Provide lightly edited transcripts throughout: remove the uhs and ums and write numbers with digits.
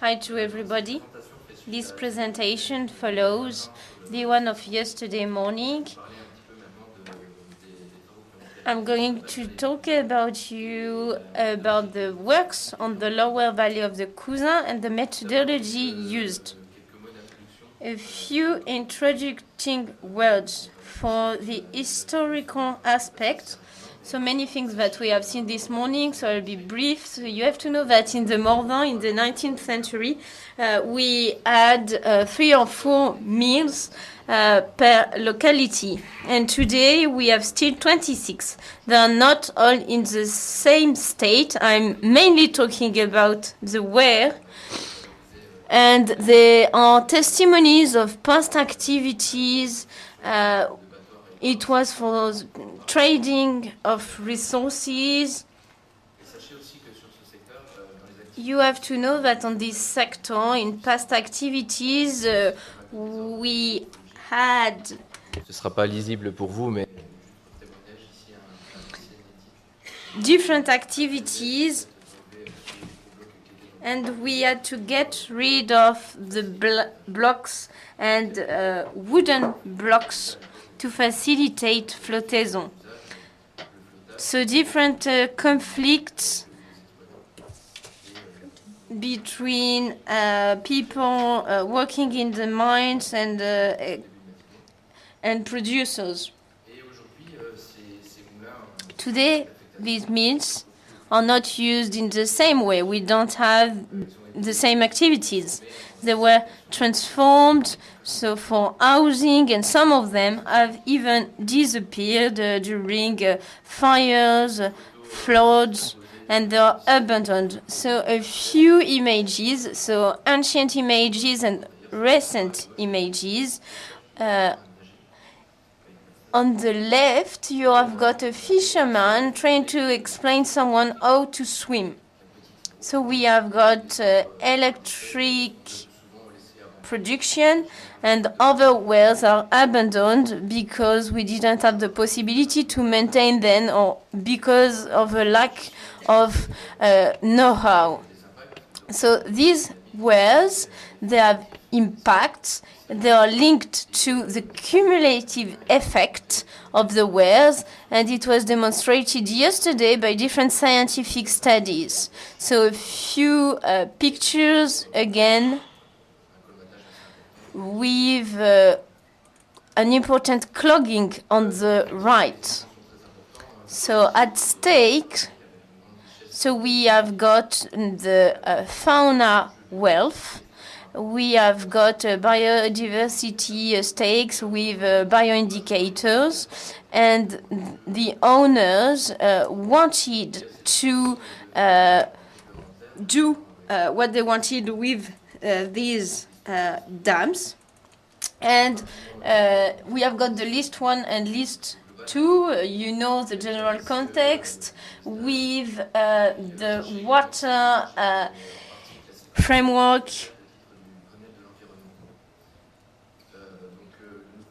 Hi to everybody. This presentation follows the one of yesterday morning. I'm going to talk about the works on the lower valley of the Cousin and the methodology used. A few introducing words for the historical aspect. So many things that we have seen this morning, so I'll be brief. So you have to know that in the Morvan, in the 19th century, we had 3 or 4 mills per locality. And today we have still 26. They are not all in the same state. I'm mainly talking about the ware. And there are testimonies of past activities. It was for trading of resources. You have to know that on this sector, in past activities, we had... Ce ne sera pas lisible pour vous, mais... different activities, and we had to get rid of the blocks and wooden blocks to facilitate flottaison. So different conflicts between people working in the mines and producers. Today, these mills are not used in the same way. We don't have the same activities. They were transformed so for housing, and some of them have even disappeared during fires, floods, and they are abandoned. So a few images, so ancient images and recent images. On the left, you have got a fisherman trying to explain someone how to swim. So we have got electric production, and other wells are abandoned because we didn't have the possibility to maintain them, or because of a lack of know-how. So these wells, they have impacts. They are linked to the cumulative effect of the wells, and it was demonstrated yesterday by different scientific studies. So a few pictures again with an important clogging on the right. So at stake, so we have got the fauna wealth. We have got biodiversity stakes with bioindicators, and the owners wanted to do what they wanted with these dams. And we have got the list 1 and list 2. You know the general context with the water framework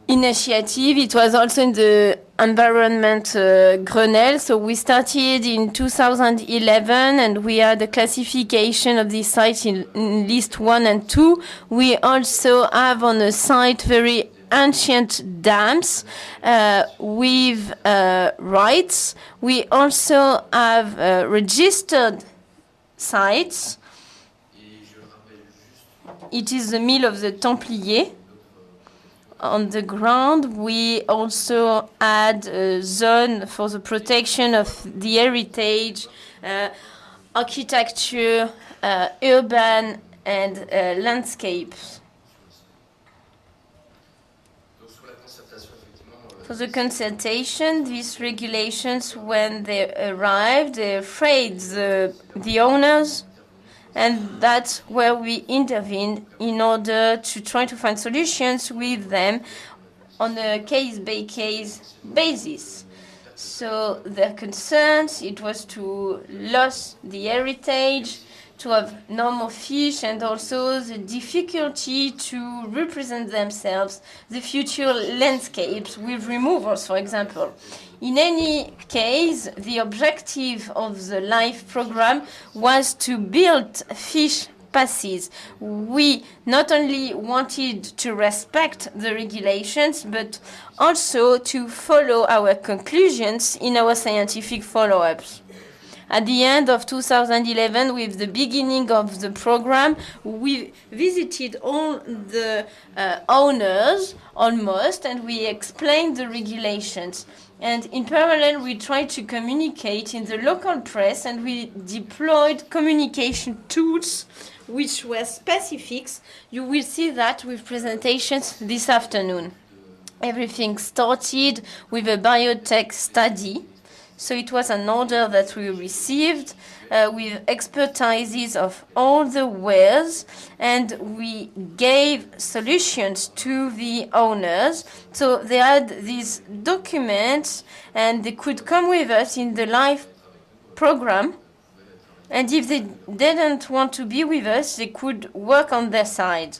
initiative. It was also in the environment Grenelle. So we started in 2011, and we had a classification of these sites in list 1 and 2. We also have on the site very ancient dams with rights. We also have registered sites. It is the mill of the Templiers. On the ground, we also had a zone for the protection of the heritage, architecture, urban, and landscapes. For the consultation, these regulations, when they arrived, they afraid the owners, and that's where we intervened in order to try to find solutions with them on a case-by-case basis. So their concerns, it was to lose the heritage, to have no more fish, and also the difficulty to represent themselves, the future landscapes with removals, for example. In any case, the objective of the LIFE program was to build fish passes. We not only wanted to respect the regulations, but also to follow our conclusions in our scientific follow-ups. At the end of 2011, with the beginning of the program, we visited all the owners almost, and we explained the regulations. And in parallel, we tried to communicate in the local press, and we deployed communication tools which were specifics. You will see that with presentations this afternoon. Everything started with a biotech study. So it was an order that we received with expertises of all the wells, and we gave solutions to the owners. So they had these documents, and they could come with us in the live program. And if they didn't want to be with us, they could work on their side.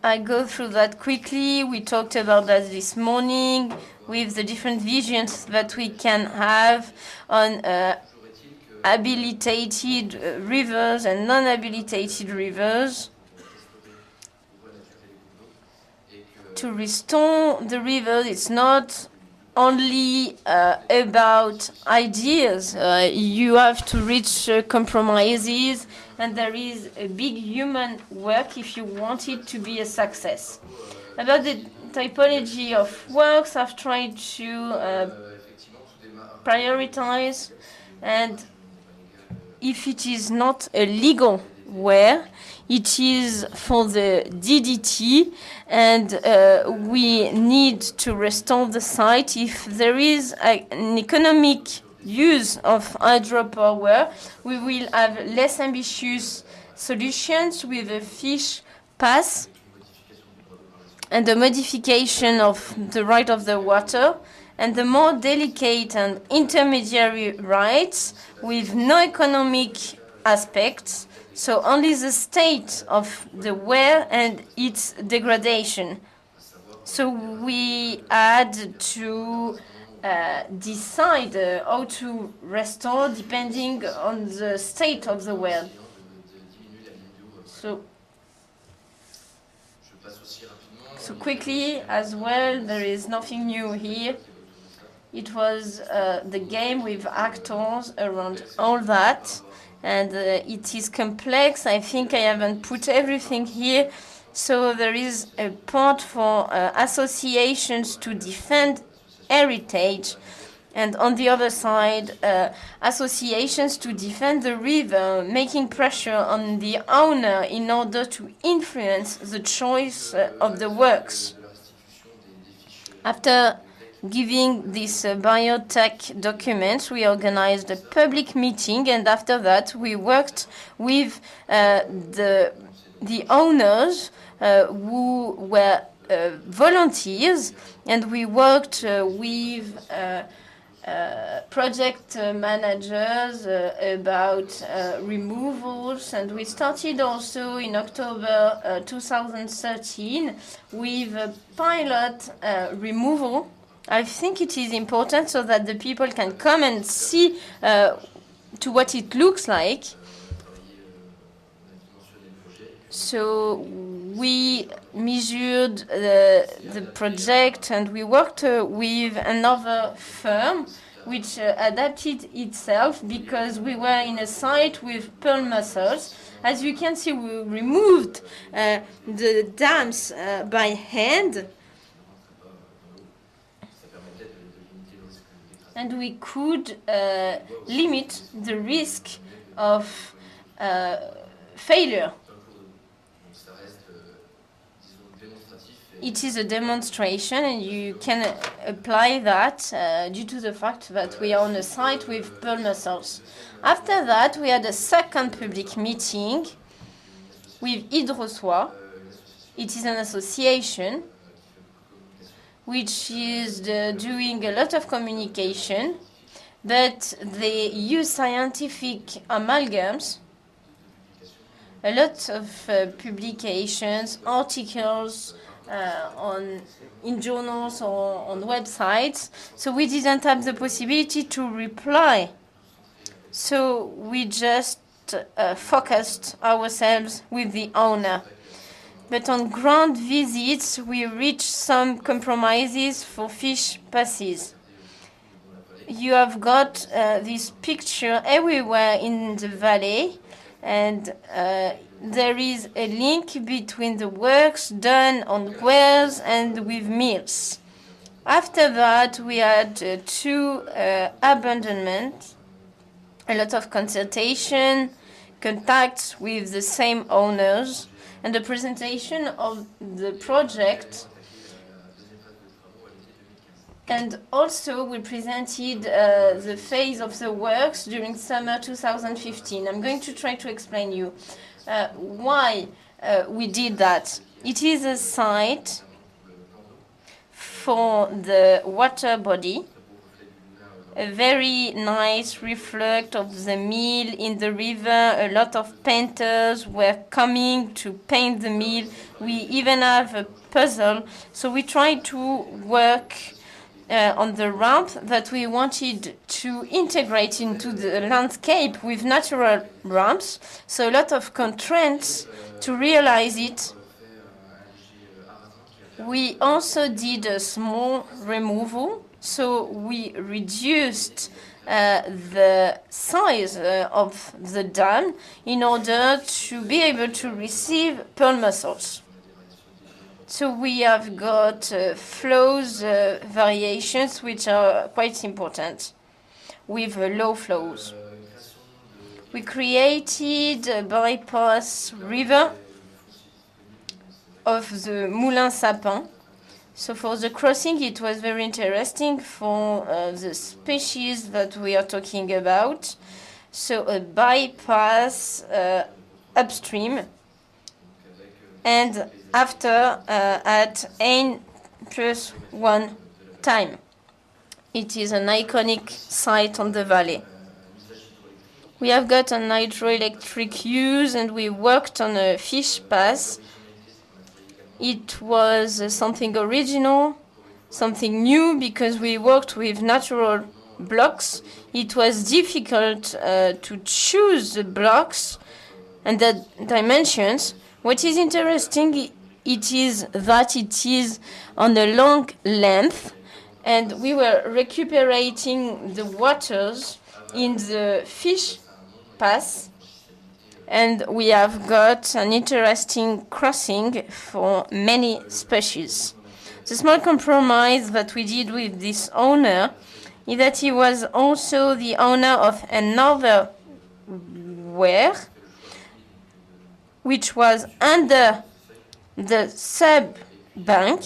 I go through that quickly. We talked about that this morning with the different visions that we can have on habilitated rivers and non-habilitated rivers. To restore the rivers, it's not only about ideas. You have to reach compromises, and there is a big human work if you want it to be a success. About the typology of works, I've tried to prioritize, and if it is not a legal well, it is for the DDT, and we need to restore the site. If there is an economic use of hydropower, we will have less ambitious solutions with a fish pass and the modification of the right of the water, and the more delicate and intermediary rights with no economic aspects, so only the state of the well and its degradation. So we had to decide how to restore depending on the state of the well. So quickly as well, there is nothing new here. It was the game with actors around all that, and it is complex. I think I haven't put everything here. So there is a part for associations to defend heritage, and on the other side, associations to defend the river, making pressure on the owner in order to influence the choice of the works. After giving these biotech documents, we organized a public meeting, and after that, we worked with the owners who were volunteers, and we worked with project managers about removals, and we started also in October 2013 with a pilot removal. I think it is important so that the people can come and see to what it looks like. So we measured the project, and we worked with another firm which adapted itself because we were in a site with pearl mussels. As you can see, we removed the dams by hand, and we could limit the risk of failure. It is a demonstration, and you can apply that due to the fact that we are on a site with pearl mussels. After that, we had a second public meeting with Hydrosoie. It is an association which is doing a lot of communication, but they use scientific amalgams, a lot of publications, articles, in journals or on websites. So we didn't have the possibility to reply So we just focused ourselves with the owner. But on ground visits, we reached some compromises for fish passes. You have got this picture everywhere in the valley, and there is a link between the works done on wells and with mills. After that, we had two abandonments, a lot of consultation, contacts with the same owners, and the presentation of the project. And also, we presented the phase of the works during summer 2015. I'm going to try to explain you why we did that. It is a site for the water body, a very nice reflect of the mill in the river. A lot of painters were coming to paint the mill. We even have a puzzle. So we tried to work on the ramp that we wanted to integrate into the landscape with natural ramps. So a lot of constraints to realize it. We also did a small removal. So we reduced the size of the dam in order to be able to receive pearl mussels. So we have got flows variations which are quite important with low flows. We created a bypass river of the Moulin Sapin. So for the crossing, it was very interesting for the species that we are talking about. So a bypass upstream, and after at N+1 time. It is an iconic site on the valley. We have got an hydroelectric use, and we worked on a fish pass. It was something original, something new, because we worked with natural blocks. It was difficult to choose the blocks and the dimensions. What is interesting, it is that it is on a long length, and we were recuperating the waters in the fish pass. And we have got an interesting crossing for many species. The small compromise that we did with this owner is that he was also the owner of another weir, which was under the sub-bank,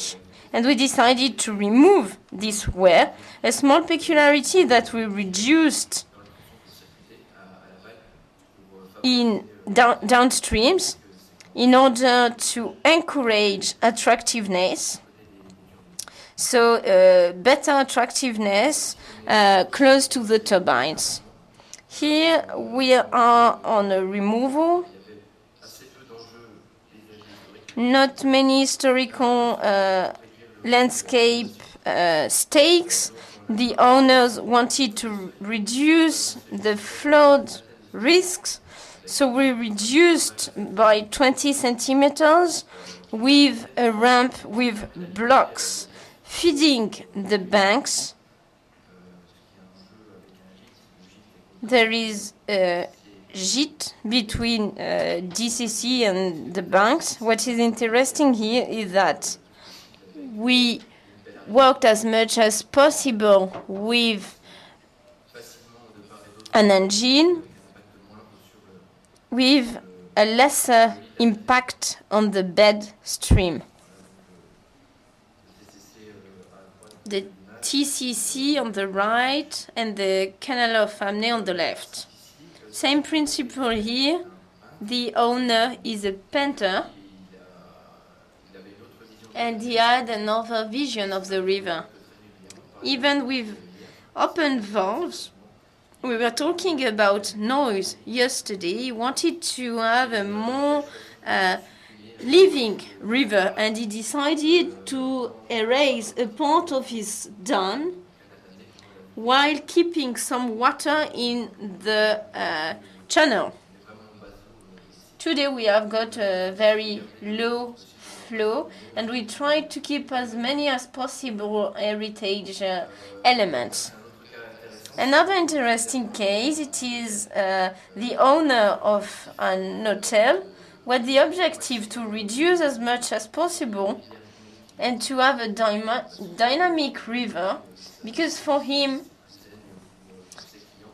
and we decided to remove this weir, a small peculiarity that we reduced in downstreams in order to encourage attractiveness. So better attractiveness close to the turbines. Here we are on a removal. Not many historical landscape stakes. The owners wanted to reduce the flood risks. So we reduced by 20 centimeters with a ramp with blocks feeding the banks. There is a gîte between DCC and the banks. What is interesting here is that we worked as much as possible with an engine with a lesser impact on the bed stream. The TCC on the right and the Canal of Amney on the left. Same principle here. The owner is a painter, and he had another vision of the river. Even with open valves, we were talking about noise yesterday. He wanted to have a more living river, and he decided to erase a part of his dam while keeping some water in the channel. Today we have got a very low flow, and we try to keep as many as possible heritage elements. Another interesting case, it is the owner of an hotel with the objective to reduce as much as possible and to have a dynamic river, because for him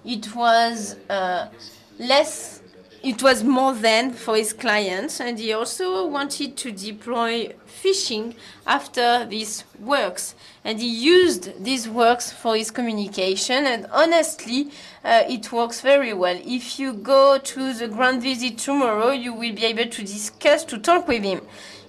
it was more than for his clients, and he also wanted to deploy fishing after these works, and he used these works for his communication, and honestly it works very well. If you go to the ground visit tomorrow, you will be able to talk with him.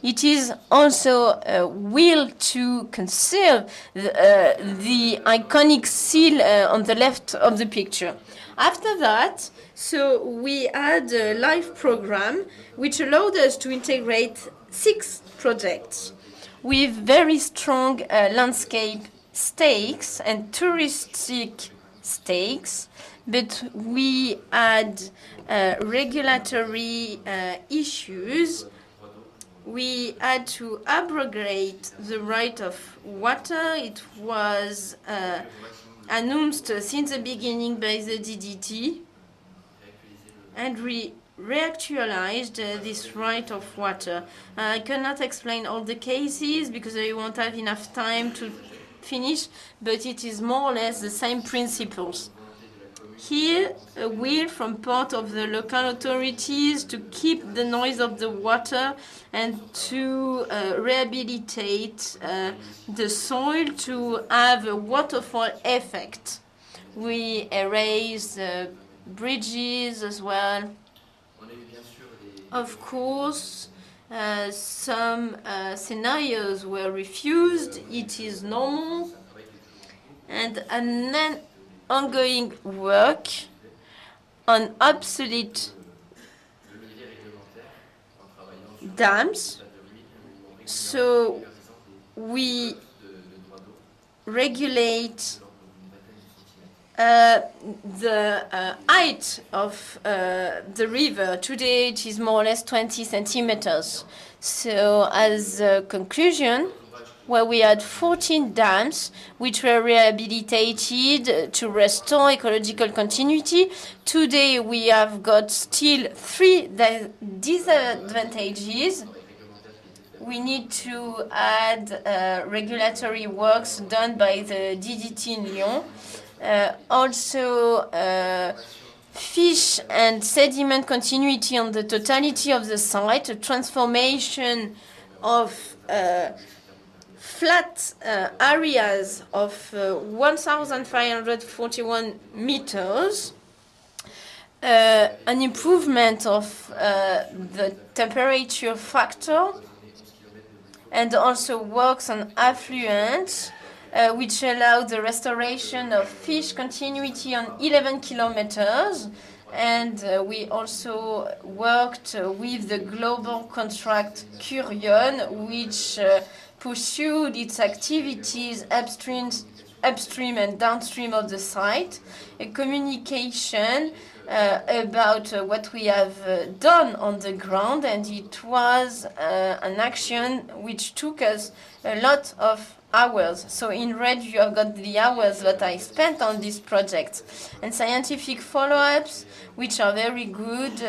It is also a will to conserve the iconic seal on the left of the picture. After that, so we had a live program which allowed us to integrate 6 projects with very strong landscape stakes and touristic stakes, but we had regulatory issues. We had to abrogate the right of water. It was announced since the beginning by the DDT, and we reactualized this right of water. I cannot explain all the cases because I won't have enough time to finish, but it is more or less the same principles. Here, a will from part of the local authorities to keep the noise of the water and to rehabilitate the soil to have a waterfall effect. We erased bridges as well. Of course, some scenarios were refused. It is normal. And then ongoing work on obsolete dams. So we regulate the height of the river. Today it is more or less 20 centimeters. So as a conclusion, where we had 14 dams which were rehabilitated to restore ecological continuity. Today we have got still 3 disadvantages. We need to add regulatory works done by the DDT in Lyon. Also fish and sediment continuity on the totality of the site, a transformation of flat areas of 1,541 meters, an improvement of the temperature factor, and also works on affluents, which allow the restoration of fish continuity on 11 kilometers. And we also worked with the global contract Curion, which pursued its activities upstream and downstream of the site, a communication about what we have done on the ground, and it was an action which took us a lot of hours. So in red you have got the hours that I spent on this project, and scientific follow-ups which are very good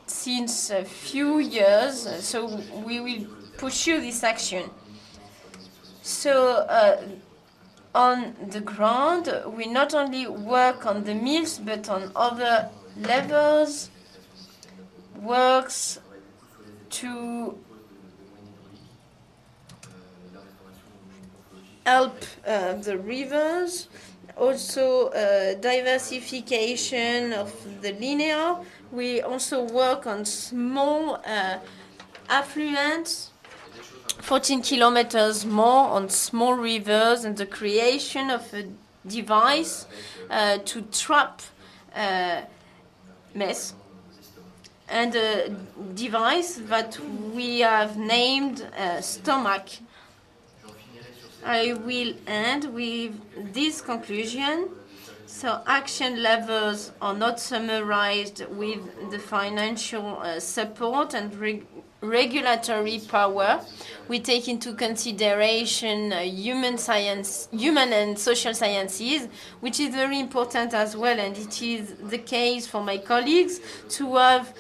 since a few years, so we will pursue this action. So on the ground, we not only work on the mills, but on other levels, works to help the rivers, also diversification of the linear. We also work on small affluents, 14 kilometers more on small rivers, and the creation of a device to trap mess, and a device that we have named Stomach. I will end with this conclusion. So action levels are not summarized with the financial support and regulatory power. We take into consideration human and social sciences, which is very important as well, and it is the case for my colleagues to have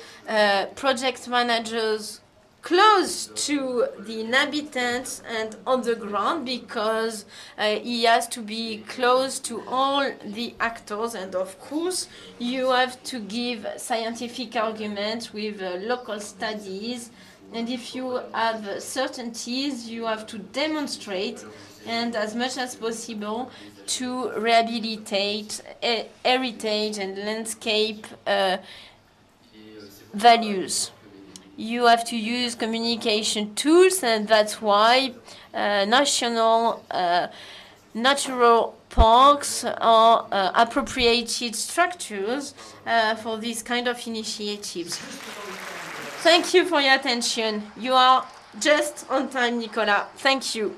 project managers close to the inhabitants and on the ground, because he has to be close to all the actors, and of course you have to give scientific arguments with local studies, and if you have certainties you have to demonstrate and as much as possible to rehabilitate heritage and landscape values. You have to use communication tools, and that's why national natural parks are appropriated structures for these kind of initiatives. Thank you for your attention. You are just on time, Nicolas. Thank you.